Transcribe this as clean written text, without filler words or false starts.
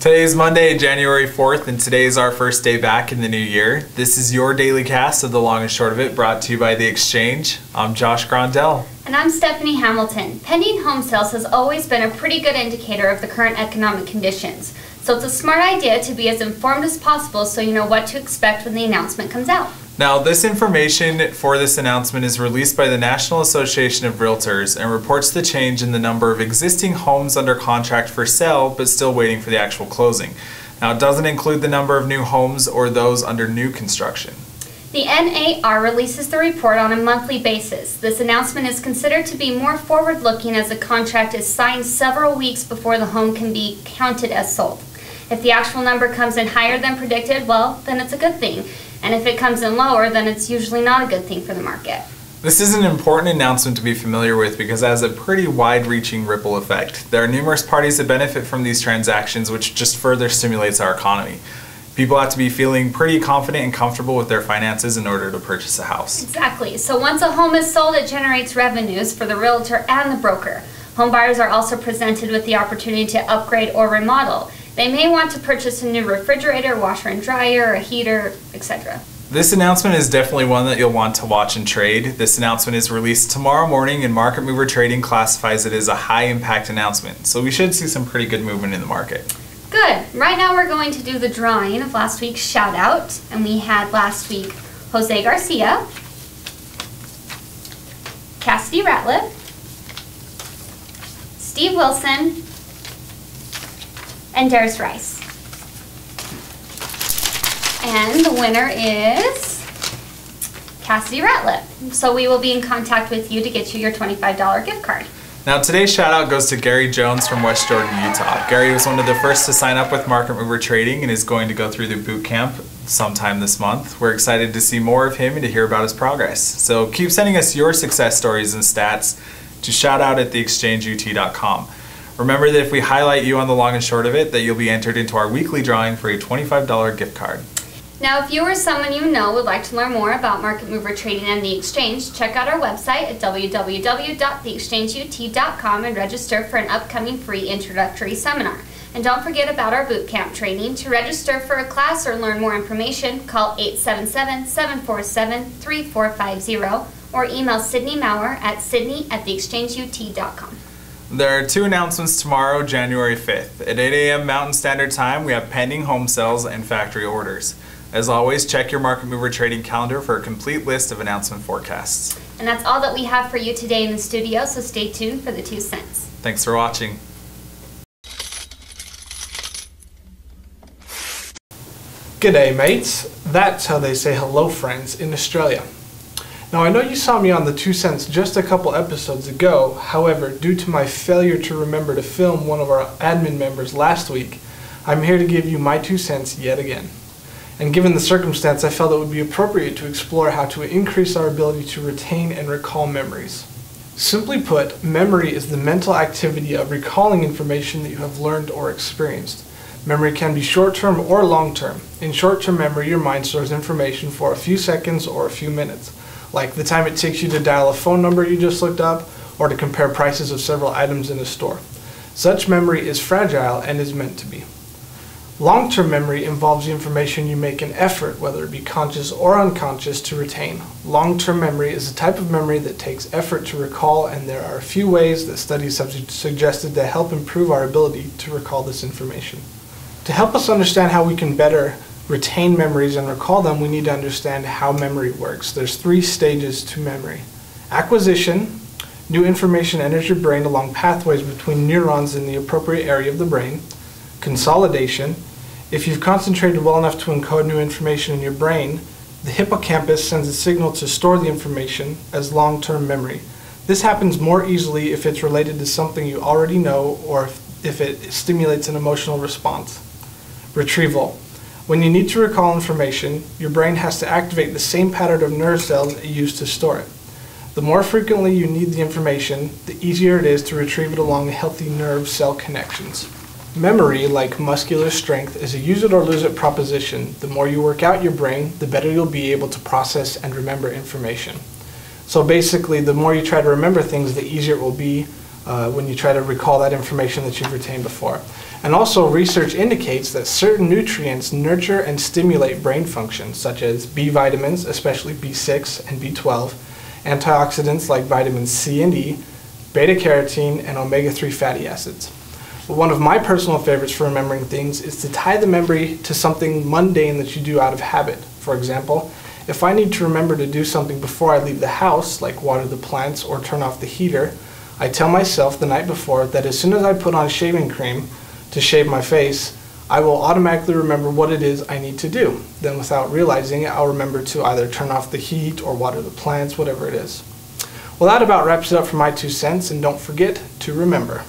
Today is Monday, January 4th, and today is our first day back in the new year. This is your daily cast of The Long and Short of It, brought to you by The Exchange. I'm Josh Grondell. And I'm Stephanie Hamilton. Pending home sales has always been a pretty good indicator of the current economic conditions. So it's a smart idea to be as informed as possible so you know what to expect when the announcement comes out. Now, this information for this announcement is released by the National Association of Realtors and reports the change in the number of existing homes under contract for sale but still waiting for the actual closing. Now, it doesn't include the number of new homes or those under new construction. The NAR releases the report on a monthly basis. This announcement is considered to be more forward-looking as a contract is signed several weeks before the home can be counted as sold. If the actual number comes in higher than predicted, well, then it's a good thing. And if it comes in lower, then it's usually not a good thing for the market. This is an important announcement to be familiar with because it has a pretty wide-reaching ripple effect. There are numerous parties that benefit from these transactions, which just further stimulates our economy. People have to be feeling pretty confident and comfortable with their finances in order to purchase a house. Exactly. So once a home is sold, it generates revenues for the realtor and the broker. Home buyers are also presented with the opportunity to upgrade or remodel. They may want to purchase a new refrigerator, washer and dryer, a heater, etc. This announcement is definitely one that you'll want to watch and trade. This announcement is released tomorrow morning, and Market Mover Trading classifies it as a high-impact announcement. So we should see some pretty good movement in the market. Good. Right now we're going to do the drawing of last week's shout-out. And we had last week Jose Garcia, Cassidy Ratliff, Steve Wilson, and Darius Rice. And the winner is Cassidy Ratliff. So we will be in contact with you to get you your $25 gift card. Now today's shout out goes to Gary Jones from West Jordan, Utah. Gary was one of the first to sign up with Market Mover Trading and is going to go through the boot camp sometime this month. We're excited to see more of him and to hear about his progress. So keep sending us your success stories and stats to shoutout@theexchangeut.com. Remember that if we highlight you on The Long and Short of It, that you'll be entered into our weekly drawing for a $25 gift card. Now, if you or someone you know would like to learn more about Market Mover Trading and the Exchange, check out our website at www.theexchangeut.com and register for an upcoming free introductory seminar. And don't forget about our bootcamp training. To register for a class or learn more information, call 877-747-3450 or email Sydney Maurer at sydney@theexchangeut.com. There are two announcements tomorrow, January 5th. At 8 a.m. Mountain Standard Time, we have pending home sales and factory orders. As always, check your Market Mover Trading calendar for a complete list of announcement forecasts. And that's all that we have for you today in the studio, so stay tuned for the 2 cents. Thanks for watching. G'day mates, that's how they say hello friends in Australia. Now I know you saw me on the 2 cents just a couple episodes ago, however, due to my failure to remember to film one of our admin members last week, I'm here to give you my 2 cents yet again. And given the circumstance, I felt it would be appropriate to explore how to increase our ability to retain and recall memories. Simply put, memory is the mental activity of recalling information that you have learned or experienced. Memory can be short-term or long-term. In short-term memory, your mind stores information for a few seconds or a few minutes, like the time it takes you to dial a phone number you just looked up, or to compare prices of several items in a store. Such memory is fragile and is meant to be. Long-term memory involves the information you make an effort, whether it be conscious or unconscious, to retain. Long-term memory is a type of memory that takes effort to recall, and there are a few ways that studies have suggested to help improve our ability to recall this information. To help us understand how we can better retain memories and recall them, we need to understand how memory works. There's 3 stages to memory. Acquisition. New information enters your brain along pathways between neurons in the appropriate area of the brain. Consolidation. If you've concentrated well enough to encode new information in your brain, the hippocampus sends a signal to store the information as long-term memory. This happens more easily if it's related to something you already know or if it stimulates an emotional response. Retrieval. When you need to recall information, your brain has to activate the same pattern of nerve cells it used to store it. The more frequently you need the information, the easier it is to retrieve it along healthy nerve cell connections. Memory, like muscular strength, is a use it or lose it proposition. The more you work out your brain, the better you'll be able to process and remember information. So basically, the more you try to remember things, the easier it will be when you try to recall that information that you've retained before. And also, research indicates that certain nutrients nurture and stimulate brain function, such as B vitamins, especially B6 and B12, antioxidants like vitamins C and E, beta-carotene, and omega-3 fatty acids. But one of my personal favorites for remembering things is to tie the memory to something mundane that you do out of habit. For example, if I need to remember to do something before I leave the house, like water the plants or turn off the heater, I tell myself the night before that as soon as I put on shaving cream to shave my face, I will automatically remember what it is I need to do. Then without realizing it, I'll remember to either turn off the heat or water the plants, whatever it is. Well, that about wraps it up for my 2 cents, and don't forget to remember.